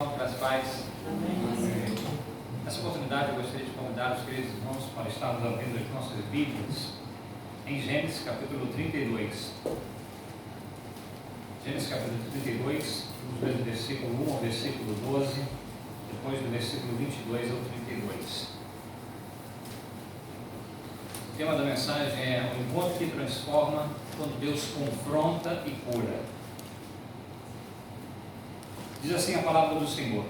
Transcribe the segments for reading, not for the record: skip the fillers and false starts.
Para as paz. Amém. Nessa oportunidade eu gostaria de convidar os queridos irmãos para estarmos abrindo as nossas Bíblias em Gênesis capítulo 32. Gênesis capítulo 32, vamos ler do versículo 1 ao versículo 12, depois do versículo 22 ao 32. O tema da mensagem é o encontro que transforma, quando Deus confronta e cura. Diz assim a palavra do Senhor: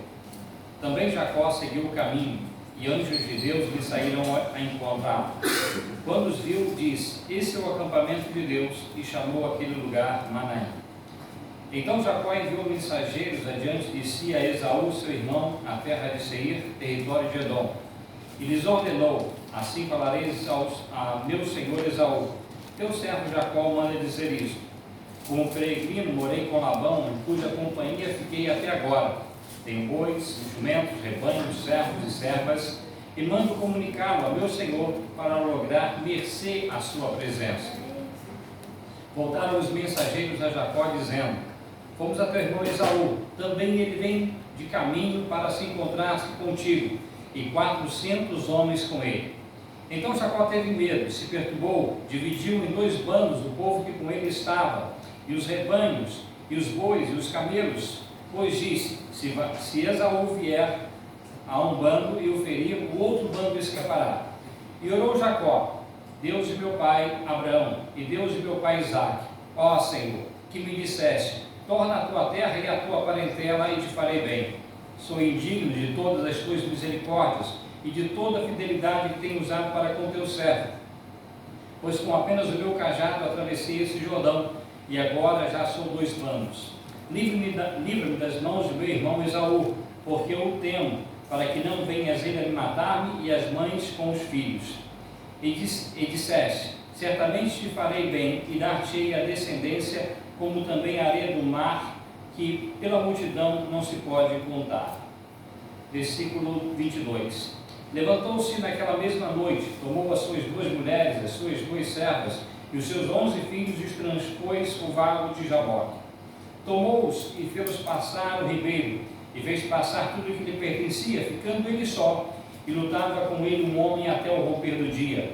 também Jacó seguiu o caminho, e anjos de Deus lhe saíram a encontrá-lo. Quando os viu, disse: esse é o acampamento de Deus, e chamou aquele lugar Manaim. Então Jacó enviou mensageiros adiante de si a Esaú, seu irmão, à terra de Seir, território de Edom, e lhes ordenou: assim falareis a meu senhor Esaú: teu servo Jacó manda dizer isto: como peregrino morei com Labão, em cuja companhia fiquei até agora. Tenho bois, jumentos, rebanhos, servos e servas, e mando comunicá-lo a meu senhor para lograr mercê à sua presença. Voltaram os mensageiros a Jacó, dizendo: fomos a teu irmão Esaú, também ele vem de caminho para se encontrar contigo, e 400 homens com ele. Então Jacó teve medo, se perturbou, dividiu em dois bandos o povo que com ele estava, e os rebanhos, e os bois, e os camelos, pois disse: se Esaú vier a um bando e o ferir, o outro bando escapará. E orou Jacó: Deus de meu pai Abraão, e Deus de meu pai Isaque, ó Senhor, que me disseste: torna a tua terra e a tua parentela, e te farei bem. Sou indigno de todas as tuas misericórdias, e de toda a fidelidade que tenho usado para com teu servo, pois com apenas o meu cajado atravessei esse Jordão, e agora já sou dois bandos. Livra-me das mãos do meu irmão Esaú, porque eu o temo, para que não venhas ele a me matar-me, e as mães com os filhos. E disseste: certamente te farei bem, e dar-te-ei a descendência, como também a areia do mar, que pela multidão não se pode contar. Versículo 22. Levantou-se naquela mesma noite, tomou as suas duas mulheres, as suas duas servas, e os seus 11 filhos, e os transpôs o valo de Jaboque. Tomou-os e fê-los passar o ribeiro, e fez passar tudo o que lhe pertencia, ficando ele só, e lutava com ele um homem até o romper do dia.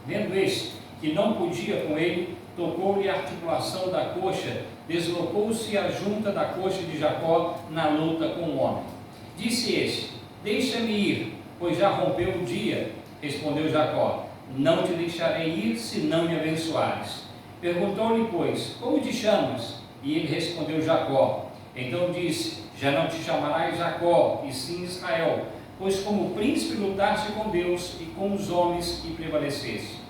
Vendo este que não podia com ele, tocou-lhe a articulação da coxa, deslocou-se a junta da coxa de Jacó na luta com o homem. Disse este: deixa-me ir, pois já rompeu o dia. Respondeu Jacó: não te deixarei ir, se não me abençoares. Perguntou-lhe, pois, como te chamas? E ele respondeu: Jacó. Então disse: já não te chamarás Jacó, e sim Israel, pois como príncipe lutaste com Deus e com os homens e prevaleceste.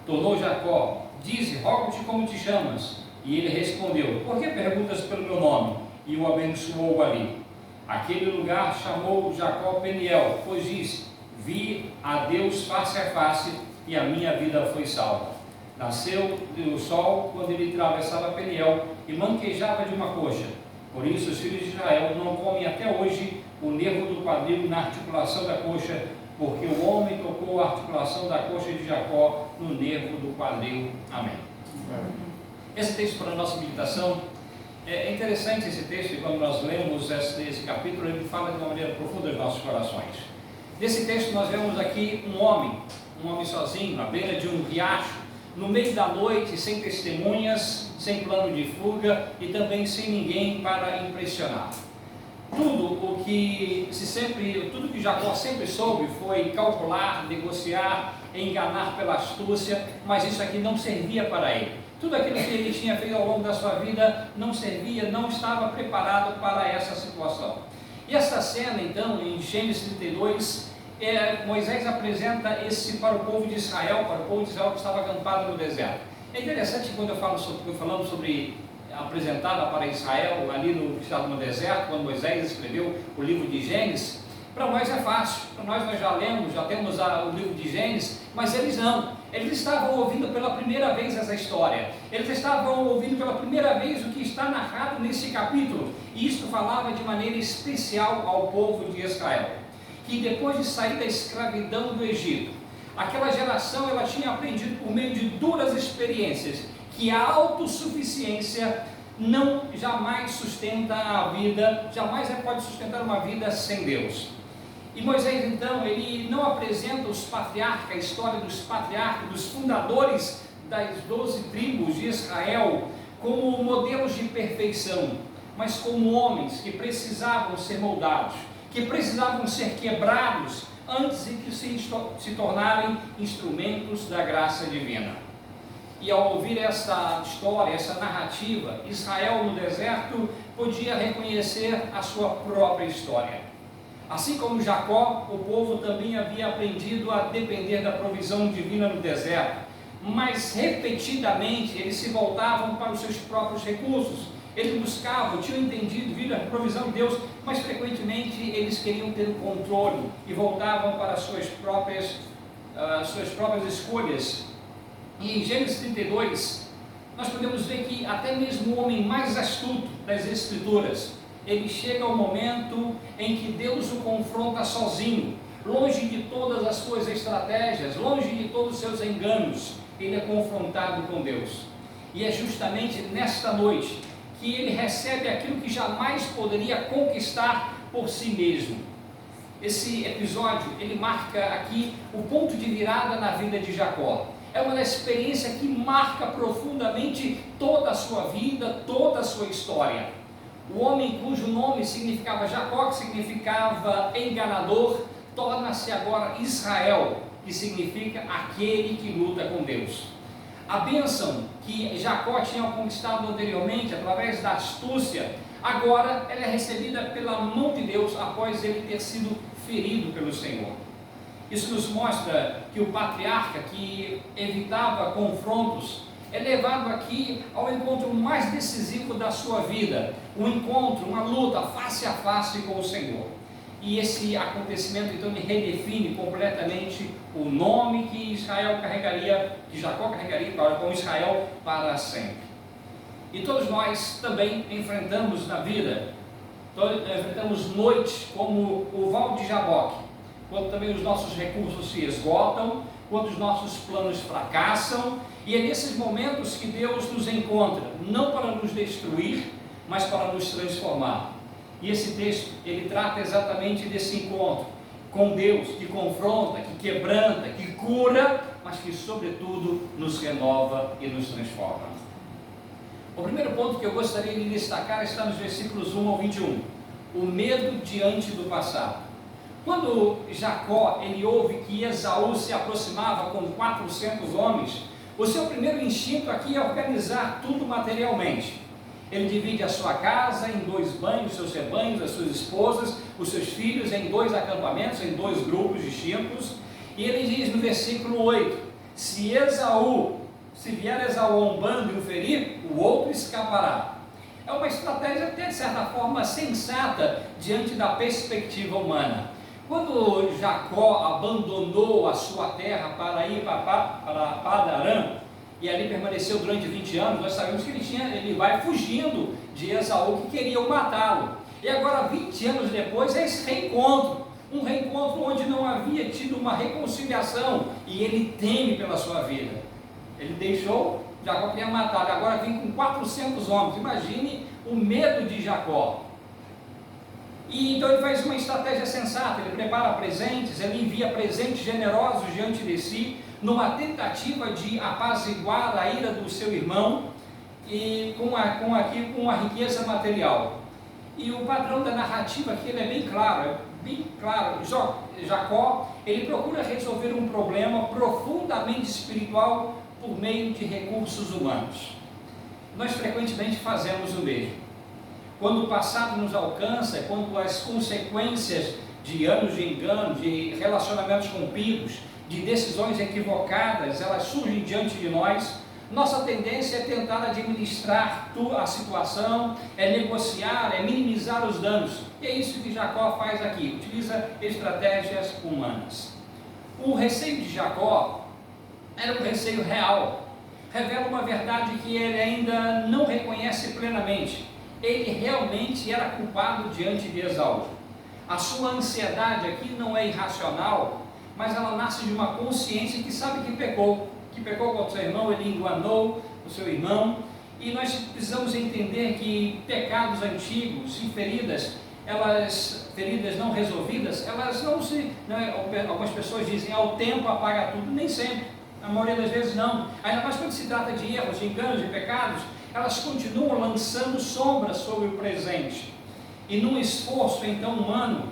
Tornou Jacó: dize, rogo-te como te chamas. E ele respondeu: por que perguntas pelo meu nome? E o abençoou ali. Aquele lugar chamou Jacó Peniel, pois disse: vi a Deus face a face, e a minha vida foi salva. Nasceu o sol quando ele atravessava Peniel, e manquejava de uma coxa. Por isso os filhos de Israel não comem até hoje o nervo do quadril na articulação da coxa, porque o homem tocou a articulação da coxa de Jacó no nervo do quadril. Amém. Esse texto para a nossa meditação, é interessante esse texto, e quando nós lemos esse capítulo, ele fala de uma maneira profunda aos nossos corações. Nesse texto nós vemos aqui um homem sozinho, à beira de um riacho, no meio da noite, sem testemunhas, sem plano de fuga e também sem ninguém para impressionar. Tudo que Jacó sempre soube foi calcular, negociar, enganar pela astúcia, mas isso aqui não servia para ele. Tudo aquilo que ele tinha feito ao longo da sua vida não servia, não estava preparado para essa situação. E essa cena, então, em Gênesis 32, Moisés apresenta esse para o povo de Israel, que estava acampado no deserto. É interessante que quando falamos sobre apresentada para Israel, ali no deserto, quando Moisés escreveu o livro de Gênesis, para nós é fácil, para nós já lemos, já temos o livro de Gênesis, mas eles não. Eles estavam ouvindo pela primeira vez essa história, eles estavam ouvindo pela primeira vez o que está narrado nesse capítulo, e isso falava de maneira especial ao povo de Israel, que depois de sair da escravidão do Egito, aquela geração ela tinha aprendido por meio de duras experiências, que a autossuficiência jamais sustenta a vida, jamais pode sustentar uma vida sem Deus. E Moisés, então, ele não apresenta os patriarcas, a história dos patriarcas, dos fundadores das 12 tribos de Israel, como modelos de perfeição, mas como homens que precisavam ser moldados, que precisavam ser quebrados antes de que se tornarem instrumentos da graça divina. E ao ouvir essa história, essa narrativa, Israel no deserto podia reconhecer a sua própria história. Assim como Jacó, o povo também havia aprendido a depender da provisão divina no deserto, mas repetidamente eles se voltavam para os seus próprios recursos. Eles buscavam, tinham entendido, viram a provisão de Deus, mas frequentemente eles queriam ter o controle e voltavam para as suas próprias escolhas. E em Gênesis 32, nós podemos ver que até mesmo o homem mais astuto das Escrituras, ele chega ao momento em que Deus o confronta sozinho, longe de todas as suas estratégias, longe de todos os seus enganos, ele é confrontado com Deus. E é justamente nesta noite que ele recebe aquilo que jamais poderia conquistar por si mesmo. Esse episódio, ele marca aqui o ponto de virada na vida de Jacó. É uma experiência que marca profundamente toda a sua vida, toda a sua história. O homem cujo nome significava Jacó, que significava enganador, torna-se agora Israel, que significa aquele que luta com Deus. A bênção que Jacó tinha conquistado anteriormente, através da astúcia, agora ela é recebida pela mão de Deus após ele ter sido ferido pelo Senhor. Isso nos mostra que o patriarca, que evitava confrontos, é levado aqui ao encontro mais decisivo da sua vida, um encontro, uma luta face a face com o Senhor. E esse acontecimento então ele redefine completamente o nome que Israel carregaria, que Jacó carregaria com Israel para sempre. E todos nós também enfrentamos na vida, enfrentamos noites como o Val de Jaboque, quando também os nossos recursos se esgotam, quando os nossos planos fracassam, e é nesses momentos que Deus nos encontra, não para nos destruir, mas para nos transformar. E esse texto, ele trata exatamente desse encontro com Deus, que confronta, que quebranta, que cura, mas que sobretudo nos renova e nos transforma. O primeiro ponto que eu gostaria de destacar está nos versículos 1 ao 21, o medo diante do passado. Quando Jacó ele ouve que Esaú se aproximava com 400 homens, o seu primeiro instinto aqui é organizar tudo materialmente. Ele divide a sua casa em 2 banhos, seus rebanhos, as suas esposas, os seus filhos em 2 acampamentos, em 2 grupos distintos. E ele diz no versículo 8, se vier Esaú a um bando e o ferir, o outro escapará. É uma estratégia até de certa forma sensata diante da perspectiva humana. Quando Jacó abandonou a sua terra para ir para Padan-Aram, e ali permaneceu durante 20 anos, nós sabemos que ele vai fugindo de Esaú, que queria matá-lo. E agora, 20 anos depois, é esse reencontro, um reencontro onde não havia tido uma reconciliação, e ele teme pela sua vida. Ele deixou, Jacó queria matá-lo, agora vem com 400 homens. Imagine o medo de Jacó. E então ele faz uma estratégia sensata, ele prepara presentes, ele envia presentes generosos diante de si, numa tentativa de apaziguar a ira do seu irmão, e com a riqueza material. E o padrão da narrativa aqui ele é bem claro, Jacó, ele procura resolver um problema profundamente espiritual por meio de recursos humanos. Nós frequentemente fazemos o mesmo. Quando o passado nos alcança, quando as consequências de anos de engano, de relacionamentos rompidos, de decisões equivocadas, elas surgem diante de nós, nossa tendência é tentar administrar a situação, é negociar, é minimizar os danos. E é isso que Jacó faz aqui, utiliza estratégias humanas. O receio de Jacó era um receio real, revela uma verdade que ele ainda não reconhece plenamente. Ele realmente era culpado diante de Esaú. A sua ansiedade aqui não é irracional, mas ela nasce de uma consciência que sabe que pecou contra o seu irmão, ele enganou o seu irmão, E nós precisamos entender que pecados antigos e feridas não resolvidas, elas não se... algumas pessoas dizem, ao tempo apaga tudo. Nem sempre, a maioria das vezes não. Ainda mais quando se trata de erros, de enganos, de pecados, elas continuam lançando sombras sobre o presente. E num esforço então humano,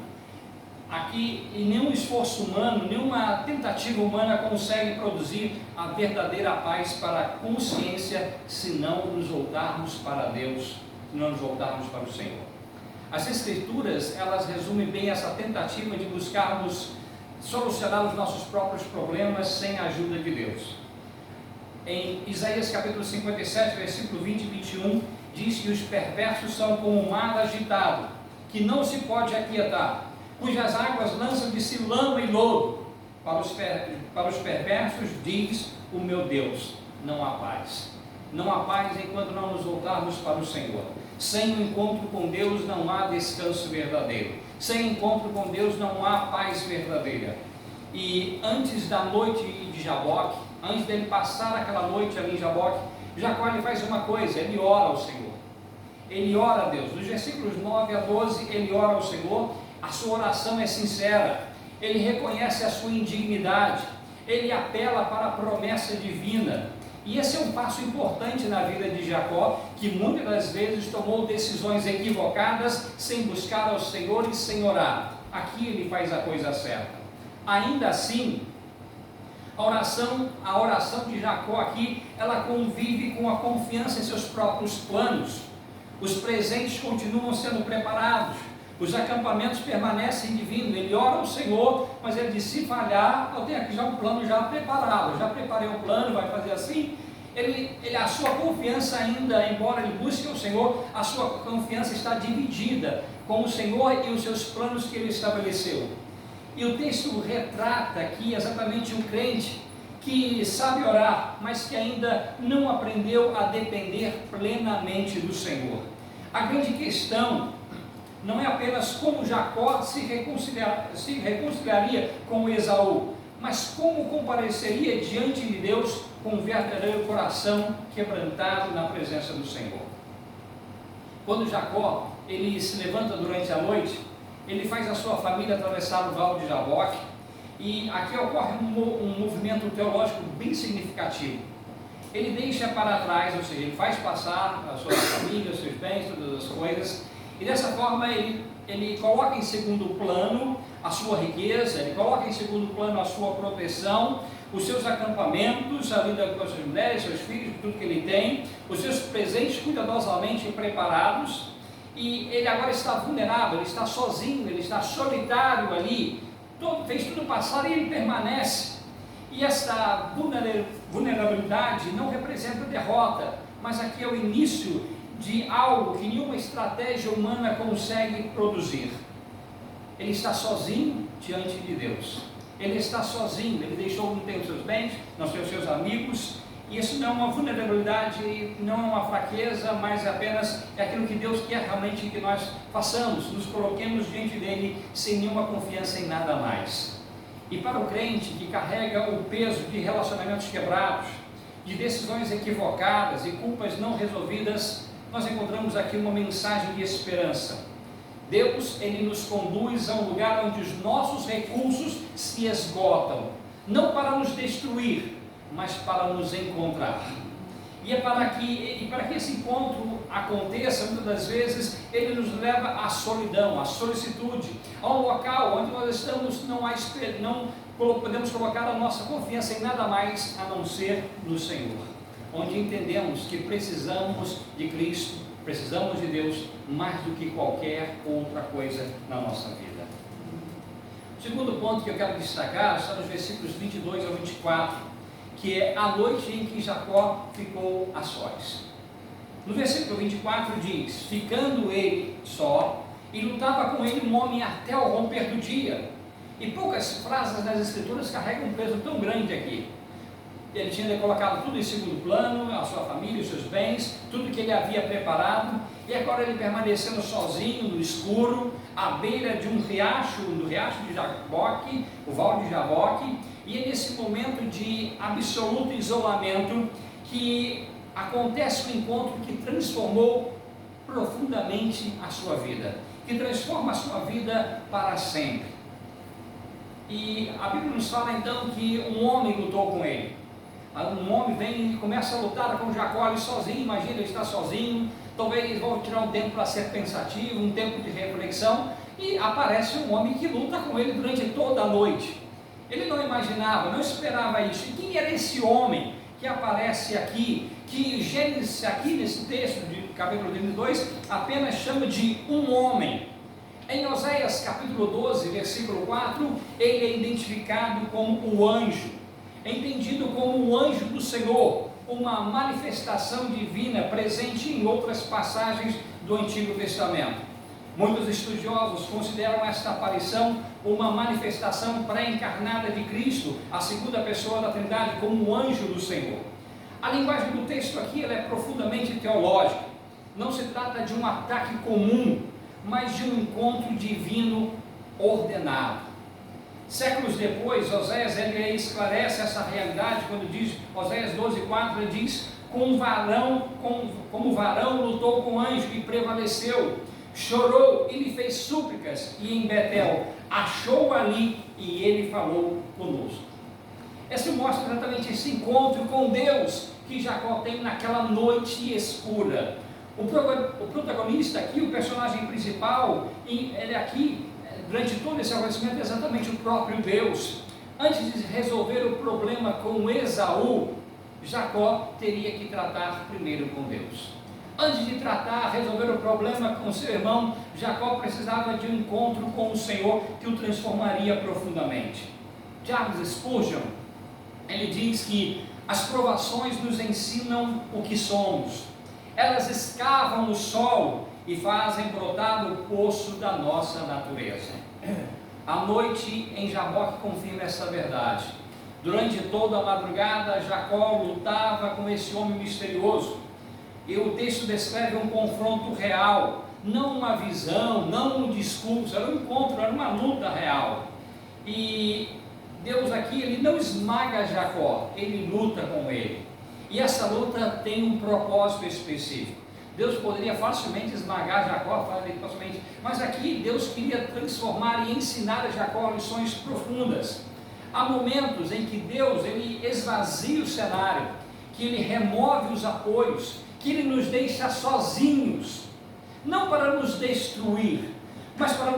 aqui, em nenhum esforço humano, nenhuma tentativa humana consegue produzir a verdadeira paz para a consciência, se não nos voltarmos para Deus, se não nos voltarmos para o Senhor. As Escrituras, elas resumem bem essa tentativa de buscarmos solucionar os nossos próprios problemas sem a ajuda de Deus. Em Isaías capítulo 57, versículo 20 e 21, diz que os perversos são como um mar agitado, que não se pode aquietar, cujas águas lançam de si lama e lodo. Para os perversos, diz o meu Deus, não há paz. Não há paz enquanto não nos voltarmos para o Senhor. Sem o encontro com Deus não há descanso verdadeiro. Sem encontro com Deus não há paz verdadeira. E antes da noite de Jaboque, antes dele passar aquela noite ali em Jaboque, Jacó ele faz uma coisa, ele ora ao Senhor. Ele ora a Deus. Dos versículos 9 a 12, ele ora ao Senhor. A sua oração é sincera. Ele reconhece a sua indignidade. Ele apela para a promessa divina. E esse é um passo importante na vida de Jacó, que muitas das vezes tomou decisões equivocadas, sem buscar ao Senhor e sem orar. Aqui ele faz a coisa certa. Ainda assim, a oração de Jacó aqui, ela convive com a confiança em seus próprios planos. Os presentes continuam sendo preparados, os acampamentos permanecem vindo. Ele ora ao Senhor, mas ele diz, se falhar, eu tenho aqui já um plano já preparado, já preparei um plano, vai fazer assim. A sua confiança ainda, embora ele busque o Senhor, a sua confiança está dividida com o Senhor e os seus planos que ele estabeleceu. E o texto retrata aqui exatamente um crente que sabe orar, mas que ainda não aprendeu a depender plenamente do Senhor. A grande questão não é apenas como Jacó se reconciliaria com Esaú, mas como compareceria diante de Deus com um verdadeiro coração quebrantado na presença do Senhor. Quando Jacó ele se levanta durante a noite, ele faz a sua família atravessar o vale de Jaboque, e aqui ocorre um movimento teológico bem significativo. Ele deixa para trás, ou seja, ele faz passar a sua família, os seus bens, todas as coisas, e dessa forma ele coloca em segundo plano a sua riqueza, ele coloca em segundo plano a sua proteção, os seus acampamentos, a vida com as suas mulheres, seus filhos, tudo que ele tem, os seus presentes cuidadosamente preparados. E ele agora está vulnerável, ele está sozinho, ele está solitário ali, fez tudo passar e ele permanece. E essa vulnerabilidade não representa derrota, mas aqui é o início de algo que nenhuma estratégia humana consegue produzir. Ele está sozinho diante de Deus, ele está sozinho, ele deixou, não tem os seus bens, não tem os seus amigos. E isso não é uma vulnerabilidade, não é uma fraqueza, mas apenas é aquilo que Deus quer realmente que nós façamos, nos coloquemos diante dele sem nenhuma confiança em nada mais. E para o crente que carrega o peso de relacionamentos quebrados, de decisões equivocadas e culpas não resolvidas, nós encontramos aqui uma mensagem de esperança. Deus, ele nos conduz a um lugar onde os nossos recursos se esgotam, não para nos destruir, mas para nos encontrar. E para que esse encontro aconteça, muitas das vezes, ele nos leva à solidão, à solicitude, a um local onde nós estamos, não podemos colocar a nossa confiança em nada mais a não ser no Senhor, onde entendemos que precisamos de Cristo, precisamos de Deus mais do que qualquer outra coisa na nossa vida. O segundo ponto que eu quero destacar está nos versículos 22 ao 24, que é a noite em que Jacó ficou a sós. No versículo 24 diz, ficando ele só, e lutava com ele um homem até o romper do dia. E poucas frases das Escrituras carregam um peso tão grande aqui. Ele tinha colocado tudo em segundo plano, a sua família, os seus bens, tudo que ele havia preparado, e agora ele permanecendo sozinho, no escuro, à beira de um riacho, do riacho de Jaboque, o vale de Jaboque. E é nesse momento de absoluto isolamento que acontece um encontro que transformou profundamente a sua vida, que transforma a sua vida para sempre. E a Bíblia nos fala então que um homem lutou com ele. Um homem vem e começa a lutar com Jacó ali sozinho. Imagina, ele está sozinho, talvez vão tirar um tempo para ser pensativo, um tempo de reflexão, e aparece um homem que luta com ele durante toda a noite. Ele não imaginava, não esperava isso. E quem era esse homem que aparece aqui, que Gênesis, aqui nesse texto de capítulo 32, apenas chama de um homem? Em Oséias capítulo 12, versículo 4, ele é identificado como o anjo, entendido como o anjo do Senhor, uma manifestação divina presente em outras passagens do Antigo Testamento. Muitos estudiosos consideram esta aparição uma manifestação pré-encarnada de Cristo, a segunda pessoa da Trindade, como o anjo do Senhor. A linguagem do texto aqui ela é profundamente teológica. Não se trata de um ataque comum, mas de um encontro divino ordenado. Séculos depois, Oséias ele esclarece essa realidade quando diz, Oséias 12:4, ele diz: como varão lutou com o anjo e prevaleceu, chorou e lhe fez súplicas, e em Betel achou ali e ele falou conosco. Esse mostra exatamente esse encontro com Deus que Jacó tem naquela noite escura. O protagonista aqui, o personagem principal, ele aqui, durante todo esse acontecimento, é exatamente o próprio Deus. Antes de resolver o problema com Esaú, Jacó teria que tratar primeiro com Deus. Antes de resolver o problema com seu irmão, Jacó precisava de um encontro com o Senhor que o transformaria profundamente. Charles Spurgeon, ele diz que as provações nos ensinam o que somos. Elas escavam no solo e fazem brotar no poço da nossa natureza. A noite em Jaboque confirma essa verdade. Durante toda a madrugada, Jacó lutava com esse homem misterioso. E o texto descreve um confronto real, não uma visão, não um discurso, era um encontro, era uma luta real. E Deus aqui, ele não esmaga Jacó, ele luta com ele. E essa luta tem um propósito específico. Deus poderia facilmente esmagar Jacó, mas aqui Deus queria transformar e ensinar a Jacó lições profundas. Há momentos em que Deus ele esvazia o cenário, que ele remove os apoios, que ele nos deixa sozinhos, não para nos destruir, mas para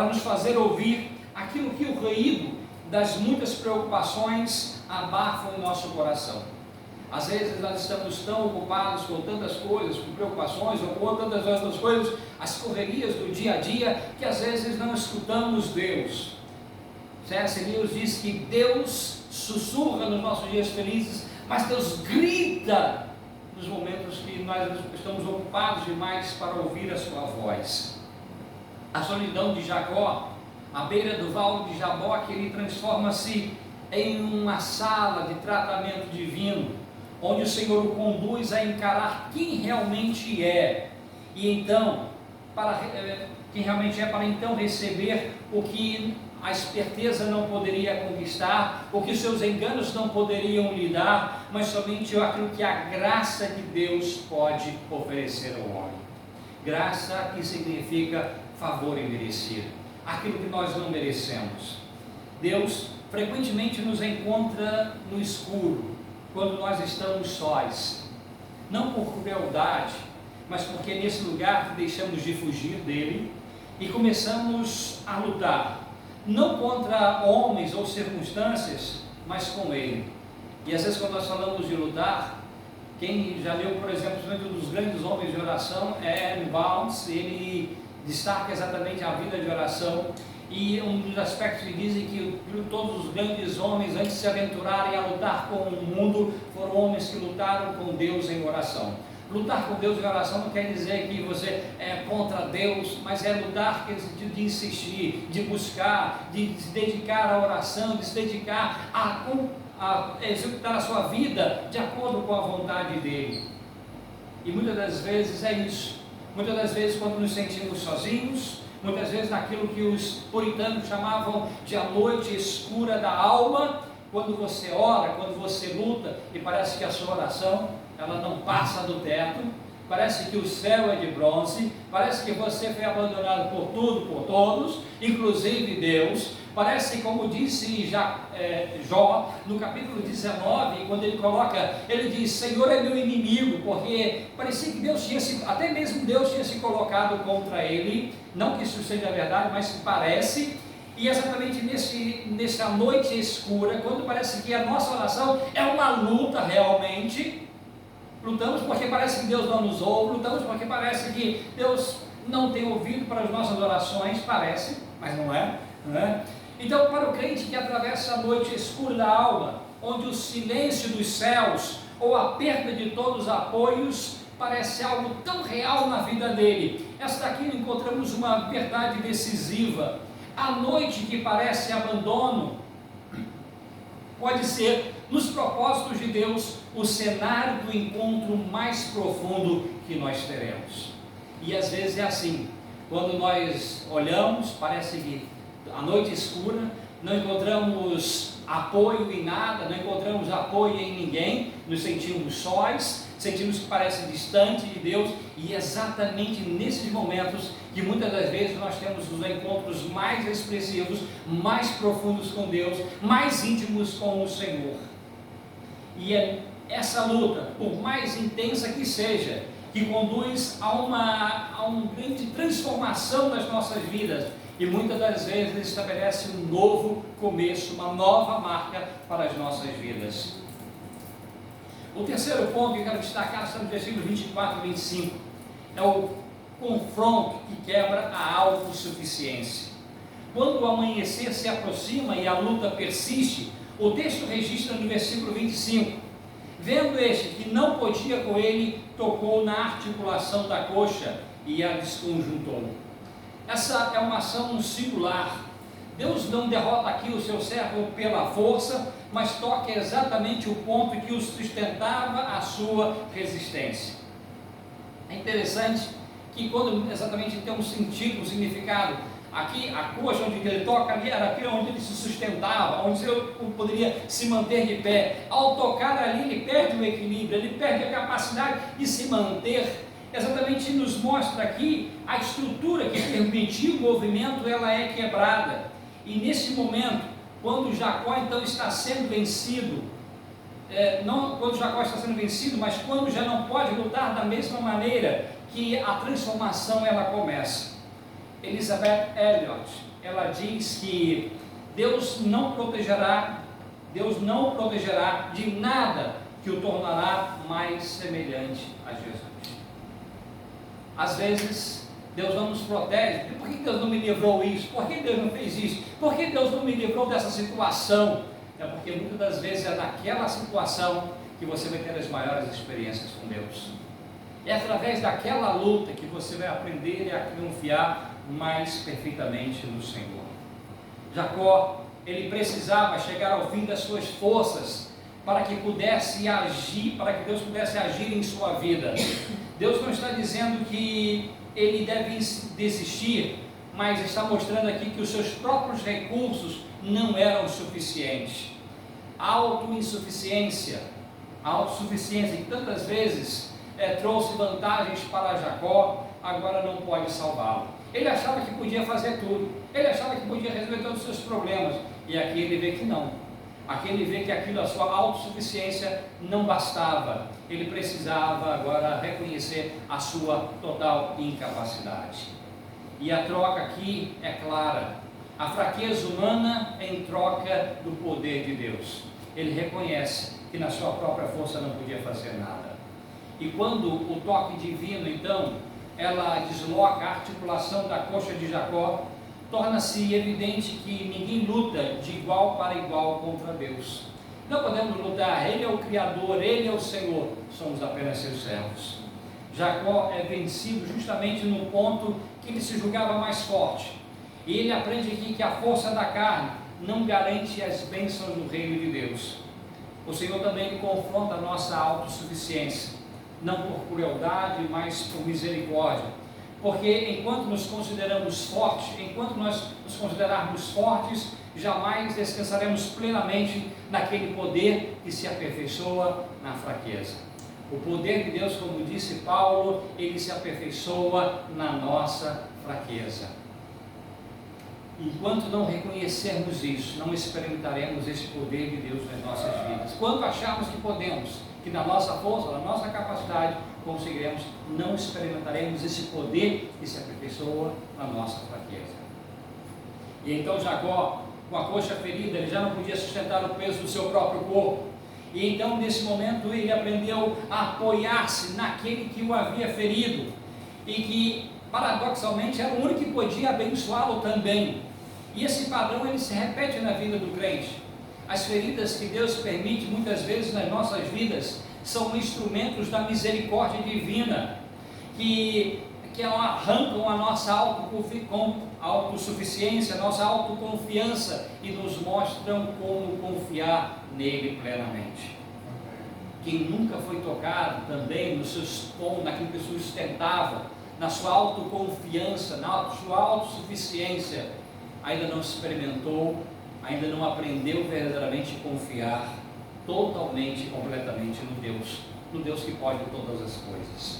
nos fazer ouvir aquilo que o ruído das muitas preocupações abafam o nosso coração. Às vezes nós estamos tão ocupados com tantas coisas, com preocupações ou com tantas outras coisas, as correrias do dia a dia, que às vezes não escutamos Deus. C.S. Lewis diz que Deus sussurra nos nossos dias felizes, mas Deus grita nos momentos que nós estamos ocupados demais para ouvir a sua voz. A solidão de Jacó, à beira do vale de Jaboque, ele transforma-se em uma sala de tratamento divino, onde o Senhor o conduz a encarar quem realmente é, e então, para então receber o que a esperteza não poderia conquistar, o que os seus enganos não poderiam lhe dar, mas somente aquilo que a graça de Deus pode oferecer ao homem. Graça que significa favor imerecido, aquilo que nós não merecemos. Deus frequentemente nos encontra no escuro, quando nós estamos sós, não por crueldade, mas porque nesse lugar deixamos de fugir dele e começamos a lutar, não contra homens ou circunstâncias, mas com ele. E às vezes quando nós falamos de lutar, quem já leu, por exemplo, um dos grandes homens de oração é Aaron Bounds, ele destaca exatamente a vida de oração, e um dos aspectos que dizem que todos os grandes homens, antes de se aventurarem a lutar com o mundo, foram homens que lutaram com Deus em oração. Lutar com Deus em oração não quer dizer que você é contra Deus, mas é lutar de insistir, de buscar, de se dedicar à oração, de se dedicar a executar a sua vida de acordo com a vontade dele. E muitas das vezes é isso. Muitas das vezes quando nos sentimos sozinhos, muitas vezes naquilo que os puritanos chamavam de a noite escura da alma, quando você ora, quando você luta, e parece que a sua oração, ela não passa do teto, parece que o céu é de bronze, parece que você foi abandonado por tudo, por todos, inclusive Deus. Parece, como disse Jó, no capítulo 19, quando ele diz, Senhor é meu inimigo, porque parecia que Deus até mesmo Deus tinha se colocado contra ele, não que isso seja verdade, mas parece. E exatamente nessa noite escura, quando parece que a nossa oração é uma luta realmente, lutamos porque parece que Deus não nos ouve, lutamos porque parece que Deus não tem ouvido para as nossas orações, parece, mas não é, não é? Então, para o crente que atravessa a noite escura da alma, onde o silêncio dos céus ou a perda de todos os apoios parece algo tão real na vida dele, esta aqui encontramos uma verdade decisiva. A noite que parece abandono pode ser, nos propósitos de Deus, o cenário do encontro mais profundo que nós teremos. E às vezes é assim, quando nós olhamos, parece que a noite escura, não encontramos apoio em nada, não encontramos apoio em ninguém, nos sentimos sós, sentimos que parece distante de Deus, e é exatamente nesses momentos que muitas das vezes nós temos os encontros mais expressivos, mais profundos com Deus, mais íntimos com o Senhor. E é essa luta, por mais intensa que seja, que conduz a uma grande transformação das nossas vidas, e muitas das vezes estabelece um novo começo, uma nova marca para as nossas vidas. O terceiro ponto que eu quero destacar está no versículo 24 e 25, é o confronto que quebra a autossuficiência. Quando o amanhecer se aproxima e a luta persiste, o texto registra no versículo 25, vendo este que não podia com ele, tocou na articulação da coxa e a desconjuntou. Essa é uma ação singular. Deus não derrota aqui o seu servo pela força, mas toca exatamente o ponto que o sustentava a sua resistência. É interessante que quando exatamente tem um sentido, um significado, aqui a coxa onde ele toca ali era aqui onde ele se sustentava, onde ele poderia se manter de pé. Ao tocar ali ele perde o equilíbrio, ele perde a capacidade de se manter. Exatamente nos mostra aqui a estrutura que permitiu o movimento, ela é quebrada. E nesse momento, quando Jacó então está sendo vencido, não quando Jacó está sendo vencido, mas quando já não pode lutar da mesma maneira, que a transformação ela começa. Elizabeth Elliot, ela diz que Deus não protegerá de nada que o tornará mais semelhante a Jesus. Às vezes, Deus não nos protege. Por que Deus não me livrou isso? Por que Deus não fez isso? Por que Deus não me livrou dessa situação? É porque muitas das vezes é naquela situação que você vai ter as maiores experiências com Deus. É através daquela luta que você vai aprender a confiar mais perfeitamente no Senhor. Jacó, ele precisava chegar ao fim das suas forças para que pudesse agir, para que Deus pudesse agir em sua vida. Deus não está dizendo que ele deve desistir, mas está mostrando aqui que os seus próprios recursos não eram suficientes. A autossuficiência que tantas vezes trouxe vantagens para Jacó, agora não pode salvá-lo. Ele achava que podia fazer tudo, ele achava que podia resolver todos os seus problemas, e aqui ele vê que não. Aqui ele vê que aquilo, a sua autossuficiência não bastava, ele precisava agora reconhecer a sua total incapacidade. E a troca aqui é clara, a fraqueza humana em troca do poder de Deus. Ele reconhece que na sua própria força não podia fazer nada. E quando o toque divino, então, ela desloca a articulação da coxa de Jacó, torna-se evidente que ninguém luta de igual para igual contra Deus. Não podemos lutar, Ele é o Criador, Ele é o Senhor, somos apenas seus servos. Jacó é vencido justamente no ponto que ele se julgava mais forte. E ele aprende aqui que a força da carne não garante as bênçãos do reino de Deus. O Senhor também confronta a nossa autossuficiência, não por crueldade, mas por misericórdia. porque enquanto nos consideramos fortes, enquanto nós nos considerarmos fortes, jamais descansaremos plenamente naquele poder que se aperfeiçoa na fraqueza. O poder de Deus, como disse Paulo, ele se aperfeiçoa na nossa fraqueza. Enquanto não reconhecermos isso, não experimentaremos esse poder de Deus nas nossas vidas. Quando acharmos que podemos, que na nossa força, na nossa capacidade, conseguiremos, não experimentaremos esse poder que se aperfeiçoa na nossa fraqueza. E então Jacó, com a coxa ferida, ele já não podia sustentar o peso do seu próprio corpo. E então, nesse momento, ele aprendeu a apoiar-se naquele que o havia ferido, e que, paradoxalmente, era o único que podia abençoá-lo também. E esse padrão, ele se repete na vida do crente. As feridas que Deus permite, muitas vezes, nas nossas vidas, são instrumentos da misericórdia divina, que arrancam a nossa autossuficiência, a nossa autoconfiança, e nos mostram como confiar nele plenamente. Quem nunca foi tocado também no seu naquilo que sustentava, na sua autoconfiança, na sua autossuficiência, ainda não experimentou, ainda não aprendeu verdadeiramente a confiar totalmente e completamente no Deus que pode todas as coisas.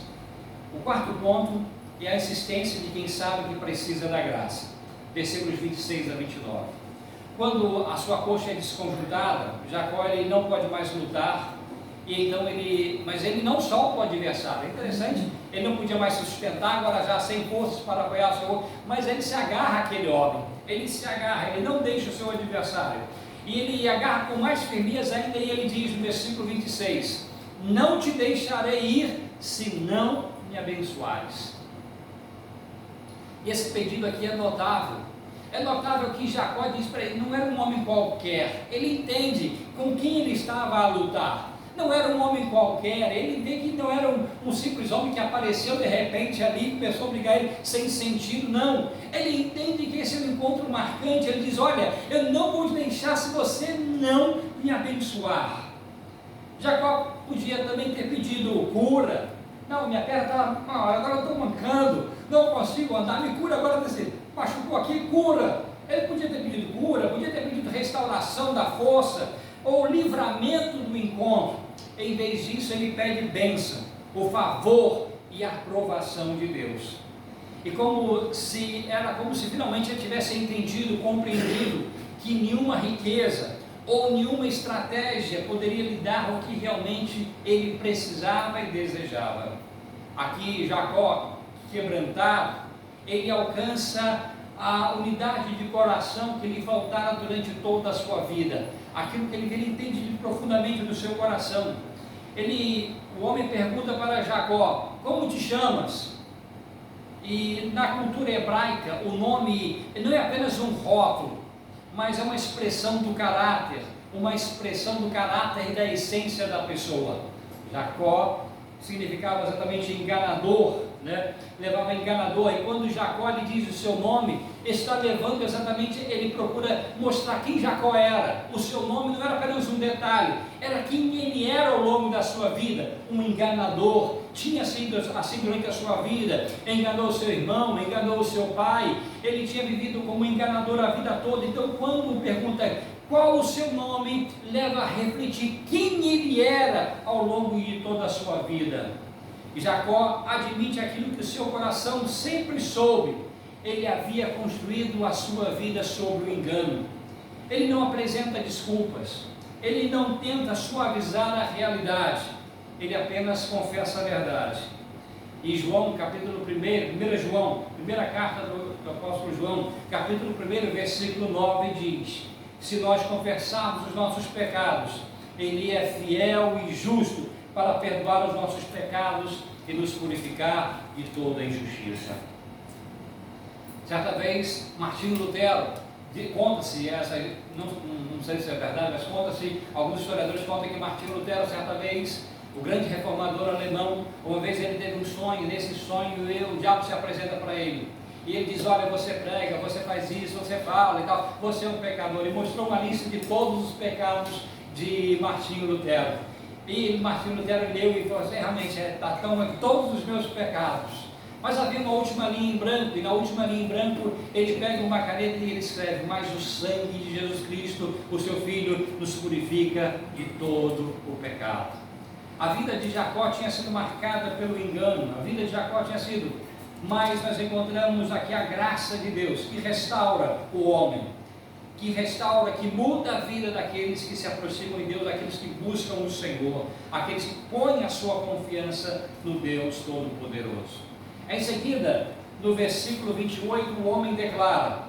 O quarto ponto é a insistência de quem sabe que precisa da graça. Versículos 26 a 29. Quando a sua coxa é desconjuntada, Jacó ele não pode mais lutar, e então mas ele não solta o adversário. É interessante, ele não podia mais se sustentar, agora já sem forças para apoiar o seu corpo, mas ele se agarra àquele homem, ele se agarra, ele não deixa o seu adversário, e ele agarra com mais firmeza ainda, e ele diz no versículo 26, não te deixarei ir, se não me abençoares. E esse pedido aqui é notável. É notável que Jacó diz para ele, não era um homem qualquer, ele entende com quem ele estava a lutar, não era um homem qualquer, ele vê que não era um simples homem que apareceu de repente ali e começou a brigar ele sem sentido, não, ele entende que esse é um encontro marcante, ele diz, olha, eu não vou te deixar se você não me abençoar. Jacó podia também ter pedido cura, não, minha perna está, agora eu estou mancando, não consigo andar, me cura agora desse, machucou aqui, cura. Ele podia ter pedido cura, podia ter pedido restauração da força, ou livramento do encontro. Em vez disso, ele pede bênção, o favor e a aprovação de Deus. E como se finalmente ele tivesse entendido, compreendido que nenhuma riqueza ou nenhuma estratégia poderia lhe dar o que realmente ele precisava e desejava. Aqui Jacó, quebrantado, ele alcança a unidade de coração que lhe faltara durante toda a sua vida, aquilo que ele entende profundamente do seu coração. O homem pergunta para Jacó, como te chamas? E na cultura hebraica, o nome não é apenas um rótulo, mas é uma expressão do caráter, e da essência da pessoa. Jacó significava exatamente enganador, né? Levava enganador, e quando Jacó lhe diz o seu nome, está levando exatamente, ele procura mostrar quem Jacó era. O seu nome não era apenas um detalhe, era quem ele era ao longo da sua vida, um enganador. Tinha sido assim durante a sua vida, enganou o seu irmão, enganou o seu pai, ele tinha vivido como enganador a vida toda. Então quando pergunta qual o seu nome, leva a refletir quem ele era ao longo de toda a sua vida. E Jacó admite aquilo que o seu coração sempre soube, ele havia construído a sua vida sobre o engano. Ele não apresenta desculpas, ele não tenta suavizar a realidade, ele apenas confessa a verdade. E João, capítulo 1, João, primeira carta do apóstolo João, capítulo 1, versículo 9 diz, se nós confessarmos os nossos pecados, ele é fiel e justo para perdoar os nossos pecados e nos purificar de toda injustiça. Certa vez, Martinho Lutero, conta-se essa, não sei se é verdade, mas conta-se, alguns historiadores contam que Martinho Lutero, certa vez, o grande reformador alemão, uma vez ele teve um sonho, nesse sonho o diabo se apresenta para ele, e ele diz, olha, você prega, você faz isso, você fala e tal, você é um pecador, e mostrou uma lista de todos os pecados de Martinho Lutero. E Martinho Lutero leu e falou assim, realmente, estão aqui todos os meus pecados, Mas havia uma última linha em branco, e na última linha em branco ele pega uma caneta e ele escreve: mas o sangue de Jesus Cristo, o seu Filho, nos purifica de todo o pecado. A vida de Jacó tinha sido marcada pelo engano, a vida de Jacó tinha sido, mas nós encontramos aqui a graça de Deus, que restaura o homem, que restaura, que muda a vida daqueles que se aproximam de Deus, daqueles que buscam o Senhor, aqueles que põem a sua confiança no Deus Todo-Poderoso. Em seguida, no versículo 28, o homem declara: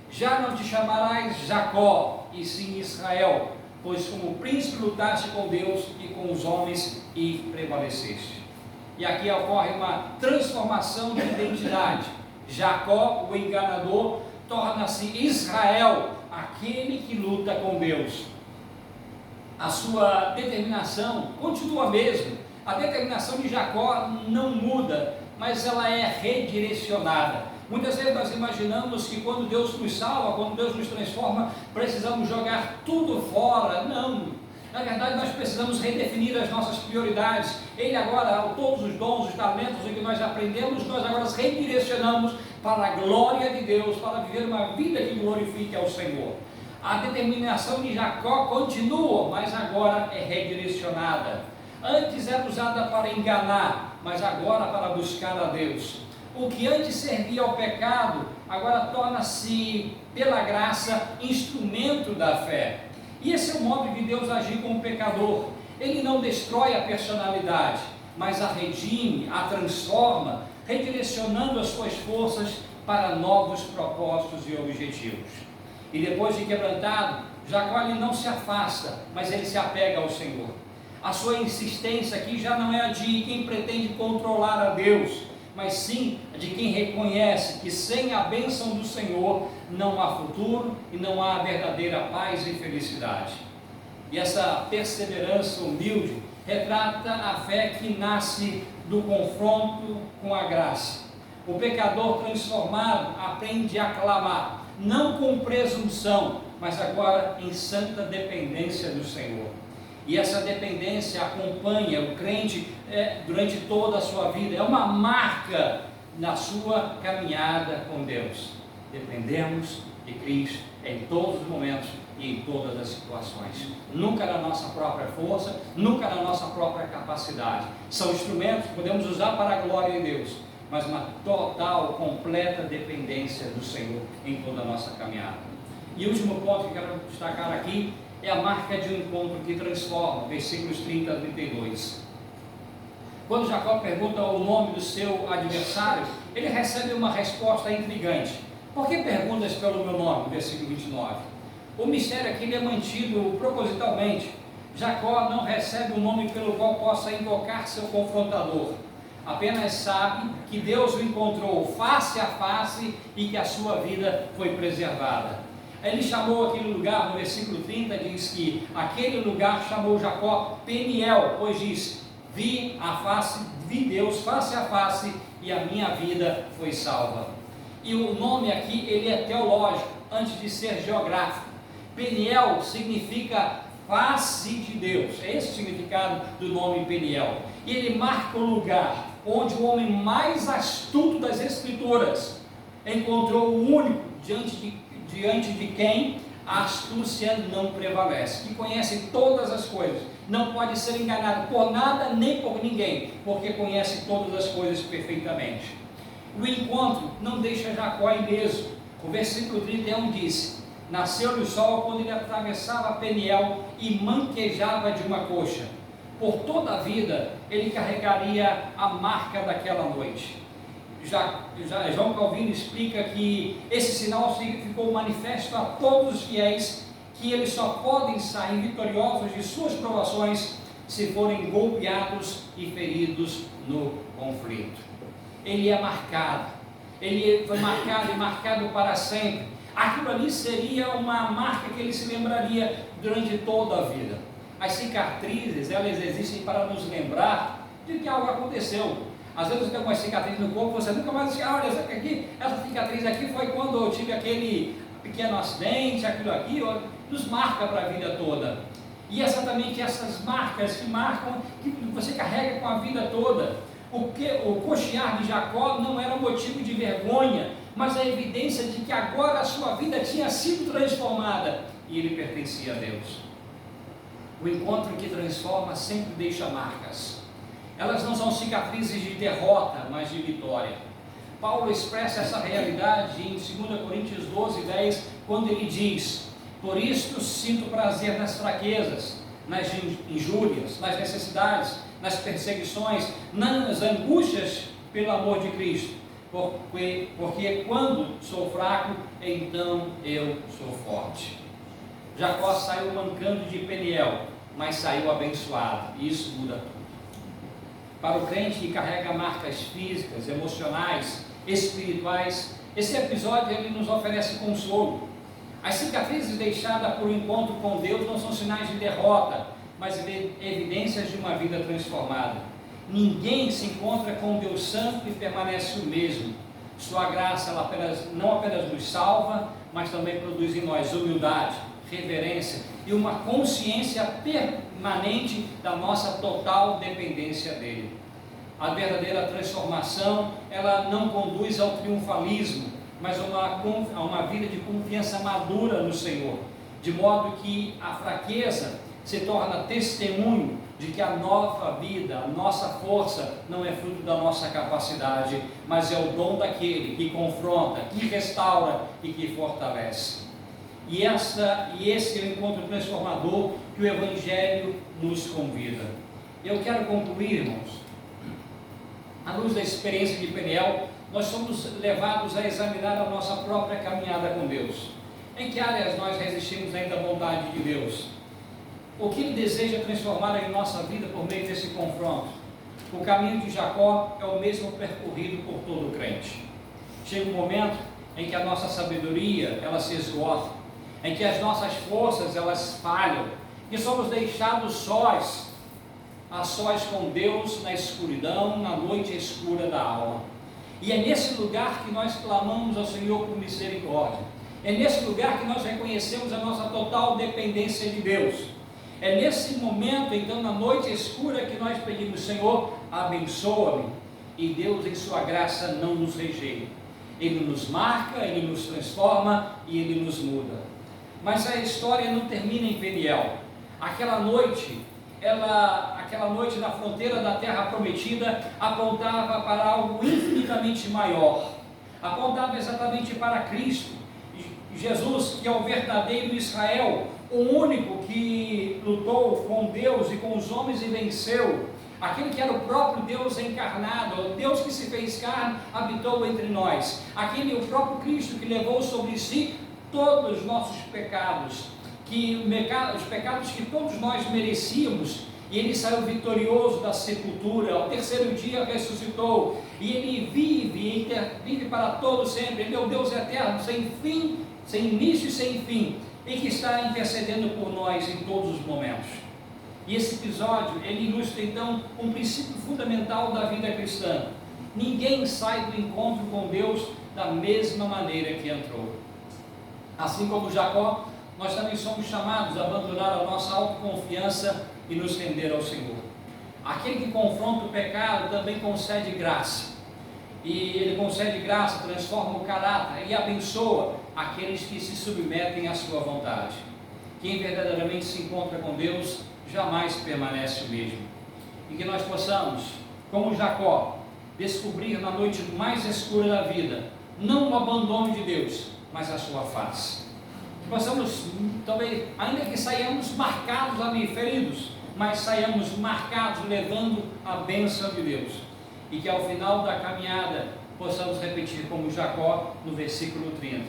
já não te chamarás Jacó, e sim Israel, pois como príncipe lutaste com Deus e com os homens e prevaleceste. E aqui ocorre uma transformação de identidade. Jacó, o enganador, torna-se Israel, aquele que luta com Deus. A sua determinação continua a mesma. A determinação de Jacó não muda, mas ela é redirecionada. Muitas vezes nós imaginamos que quando Deus nos salva, quando Deus nos transforma, precisamos jogar tudo fora. Não, na verdade nós precisamos redefinir as nossas prioridades. Ele agora, todos os dons, os talentos, o que nós aprendemos, nós agora redirecionamos para a glória de Deus, para viver uma vida que glorifique ao Senhor. A determinação de Jacó continua, mas agora é redirecionada. Antes era usada para enganar, mas agora para buscar a Deus. O que antes servia ao pecado, agora torna-se, pela graça, instrumento da fé. E esse é o modo de Deus agir com o pecador. Ele não destrói a personalidade, mas a redime, a transforma, redirecionando as suas forças para novos propósitos e objetivos. E depois de quebrantado, Jacó ele não se afasta, mas ele se apega ao Senhor. A sua insistência aqui já não é a de quem pretende controlar a Deus, mas sim a de quem reconhece que sem a bênção do Senhor não há futuro e não há verdadeira paz e felicidade. E essa perseverança humilde retrata a fé que nasce do confronto com a graça. O pecador transformado aprende a clamar, não com presunção, mas agora em santa dependência do Senhor. E essa dependência acompanha o crente durante toda a sua vida, é uma marca na sua caminhada com Deus. Dependemos de Cristo em todos os momentos e em todas as situações, nunca na nossa própria força, nunca na nossa própria capacidade. São instrumentos que podemos usar para a glória de Deus, mas uma total, completa dependência do Senhor em toda a nossa caminhada. E o último ponto que quero destacar aqui é a marca de um encontro que transforma, versículos 30 a 32. Quando Jacó pergunta o nome do seu adversário, ele recebe uma resposta intrigante. Por que perguntas pelo meu nome? Versículo 29. O mistério aqui ele é mantido propositalmente. Jacó não recebe um nome pelo qual possa invocar seu confrontador. Apenas sabe que Deus o encontrou face a face e que a sua vida foi preservada. Ele chamou aquele lugar, no versículo 30, diz que aquele lugar chamou Jacó Peniel, pois diz: vi Deus face a face e a minha vida foi salva. E o nome aqui, ele é teológico, antes de ser geográfico. Peniel significa face de Deus, é esse o significado do nome Peniel. E ele marca o lugar onde o homem mais astuto das Escrituras encontrou o único diante de quem a astúcia não prevalece, que conhece todas as coisas, não pode ser enganado por nada nem por ninguém, porque conhece todas as coisas perfeitamente. O encontro não deixa Jacó ileso. O versículo 31 diz: nasceu-lhe o sol quando ele atravessava Peniel e manquejava de uma coxa. Por toda a vida ele carregaria a marca daquela noite. João Calvino explica que esse sinal ficou manifesto a todos os fiéis, que eles só podem sair vitoriosos de suas provações se forem golpeados e feridos no conflito. Ele é marcado, ele foi marcado e marcado para sempre. Aquilo ali seria uma marca que ele se lembraria durante toda a vida. As cicatrizes, elas existem para nos lembrar de que algo aconteceu. Às vezes você tem uma cicatriz no corpo, você nunca mais diz: olha, essa cicatriz aqui foi quando eu tive aquele pequeno acidente, aquilo aqui, nos marca para a vida toda. E exatamente essas marcas que marcam, que você carrega com a vida toda. O coxear de Jacó não era motivo de vergonha, mas a evidência de que agora a sua vida tinha sido transformada e ele pertencia a Deus. O encontro que transforma sempre deixa marcas. Elas não são cicatrizes de derrota, mas de vitória. Paulo expressa essa realidade em 2 Coríntios 12:10, quando ele diz: por isto sinto prazer nas fraquezas, nas injúrias, nas necessidades, nas perseguições, nas angústias pelo amor de Cristo, porque quando sou fraco, então eu sou forte. Jacó saiu mancando de Peniel, mas saiu abençoado, e isso muda tudo. Para o crente que carrega marcas físicas, emocionais, espirituais, esse episódio ele nos oferece consolo. As cicatrizes deixadas por um encontro com Deus não são sinais de derrota, mas evidências de uma vida transformada. Ninguém se encontra com Deus Santo e permanece o mesmo. Sua graça ela não apenas nos salva, mas também produz em nós humildade, reverência e uma consciência permanente da nossa total dependência dele. A verdadeira transformação, ela não conduz ao triunfalismo, mas a uma vida de confiança madura no Senhor, de modo que a fraqueza se torna testemunho de que a nova vida, a nossa força não é fruto da nossa capacidade, mas é o dom daquele que confronta, que restaura e que fortalece. E esse é o encontro transformador que o Evangelho nos convida. Eu quero concluir, irmãos, à luz da experiência de Peniel, nós somos levados a examinar a nossa própria caminhada com Deus. Em que áreas nós resistimos ainda à vontade de Deus? O que Ele deseja transformar em nossa vida por meio desse confronto? O caminho de Jacó é o mesmo percorrido por todo crente. Chega um momento em que a nossa sabedoria ela se esgota, em que as nossas forças elas falham, e somos deixados sós, a sós com Deus na escuridão, na noite escura da alma. E é nesse lugar que nós clamamos ao Senhor por misericórdia. É nesse lugar que nós reconhecemos a nossa total dependência de Deus. É nesse momento, então, na noite escura, que nós pedimos: Senhor, abençoa-me. E Deus, em sua graça, não nos rejeita. Ele nos marca, Ele nos transforma e Ele nos muda. Mas a história não termina em Peniel. Aquela noite na fronteira da terra prometida, apontava para algo infinitamente maior. Apontava exatamente para Cristo. Jesus, que é o verdadeiro Israel, o único que lutou com Deus e com os homens e venceu, aquele que era o próprio Deus encarnado, o Deus que se fez carne, habitou entre nós, o próprio Cristo que levou sobre si todos os nossos pecados, os pecados que todos nós merecíamos, e Ele saiu vitorioso da sepultura, ao terceiro dia ressuscitou, e Ele vive para todo sempre. Ele é o Deus eterno, sem fim, sem início e sem fim, e que está intercedendo por nós em todos os momentos. E esse episódio, ele ilustra então um princípio fundamental da vida cristã: ninguém sai do encontro com Deus da mesma maneira que entrou. Assim como Jacó, nós também somos chamados a abandonar a nossa autoconfiança e nos render ao Senhor. Aquele que confronta o pecado também concede graça, e Ele concede graça, transforma o caráter e abençoa aqueles que se submetem à sua vontade. Quem verdadeiramente se encontra com Deus jamais permanece o mesmo, e que nós possamos, como Jacó, descobrir na noite mais escura da vida, não o abandono de Deus, mas a sua face. Que possamos também, ainda que saiamos marcados ali, feridos, mas saiamos marcados levando a bênção de Deus, e que ao final da caminhada possamos repetir como Jacó no versículo 30: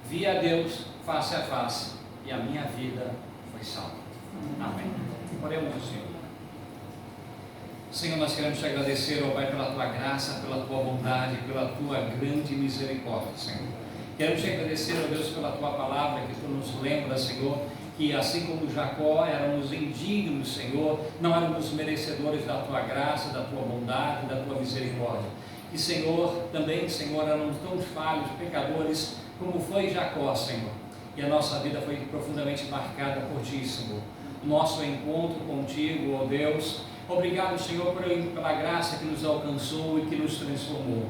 vi a Deus face a face e a minha vida foi salva. Amém. Oremos ao Senhor. Senhor, nós queremos te agradecer, ó Pai, pela tua graça, pela tua bondade, pela tua grande misericórdia, Senhor. Queremos te agradecer, ó Deus, pela tua palavra, que tu nos lembra, Senhor, que assim como Jacó éramos indignos, Senhor, não éramos merecedores da tua graça, da tua bondade, da tua misericórdia. E Senhor, também, Senhor, éramos tão falhos, pecadores, como foi Jacó, Senhor. E a nossa vida foi profundamente marcada por ti, Senhor. Nosso encontro contigo, ó Deus, Obrigado, Senhor, pela graça que nos alcançou e que nos transformou.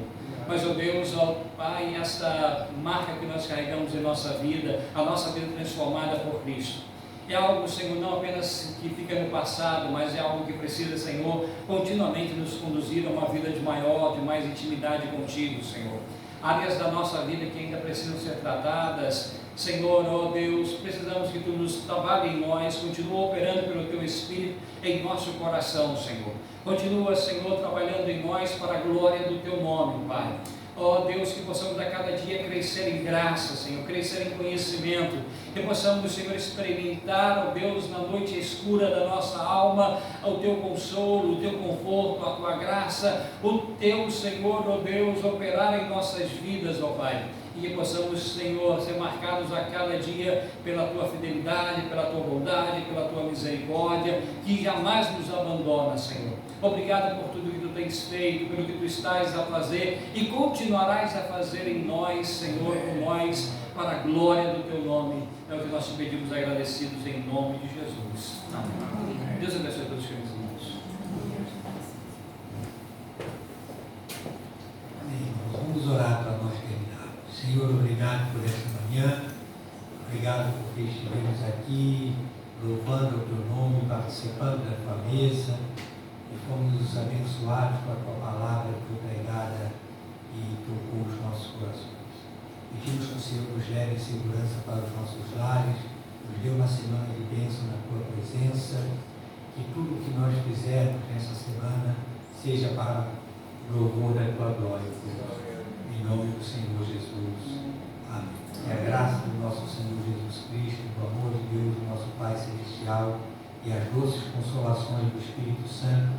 Mas, ó Deus, ó Pai, esta marca que nós carregamos em nossa vida, a nossa vida transformada por Cristo, é algo, Senhor, não apenas que fica no passado, mas é algo que precisa, Senhor, continuamente nos conduzir a uma vida de maior, de mais intimidade contigo, Senhor. Áreas da nossa vida que ainda precisam ser tratadas, Senhor, ó Deus, precisamos que Tu nos trabalhe em nós, continua operando pelo Teu Espírito em nosso coração, Senhor. Continua, Senhor, trabalhando em nós para a glória do Teu nome, Pai. Ó Deus, que possamos a cada dia crescer em graça, Senhor, crescer em conhecimento, que possamos, Senhor, experimentar, ó Deus, na noite escura da nossa alma, o Teu consolo, o Teu conforto, a Tua graça, o Teu, Senhor, ó Deus, operar em nossas vidas, ó Pai. E que possamos, Senhor, ser marcados a cada dia pela Tua fidelidade, pela Tua bondade, pela Tua misericórdia, que jamais nos abandona, Senhor. Obrigado por tudo que Tu tens feito, pelo que Tu estás a fazer e continuarás a fazer em nós, Senhor, por nós, para a glória do Teu nome. É o que nós te pedimos agradecidos em nome de Jesus. Amém. Deus abençoe todos os meus irmãos. Amém. Vamos orar para nós terminar. Senhor, obrigado por essa manhã, obrigado porque estivemos aqui louvando o Teu nome, participando da Tua mesa e fomos abençoados com a Tua palavra que foi pregada e tocou os nossos corações. Pedimos que o Senhor nos leve em segurança para os nossos lares, nos dê uma semana de bênção na Tua presença, que tudo o que nós fizermos nessa semana seja para o louvor da Tua glória, Deus. Em nome do Senhor Jesus. Amém. Que a graça do nosso Senhor Jesus Cristo, do amor de Deus, do nosso Pai Celestial e as doces consolações do Espírito Santo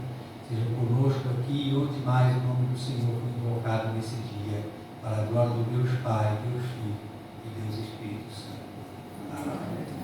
sejam conosco aqui e onde mais o nome do Senhor foi invocado nesse dia, para a glória do Deus Pai, Deus Filho e Deus Espírito Santo. Amém.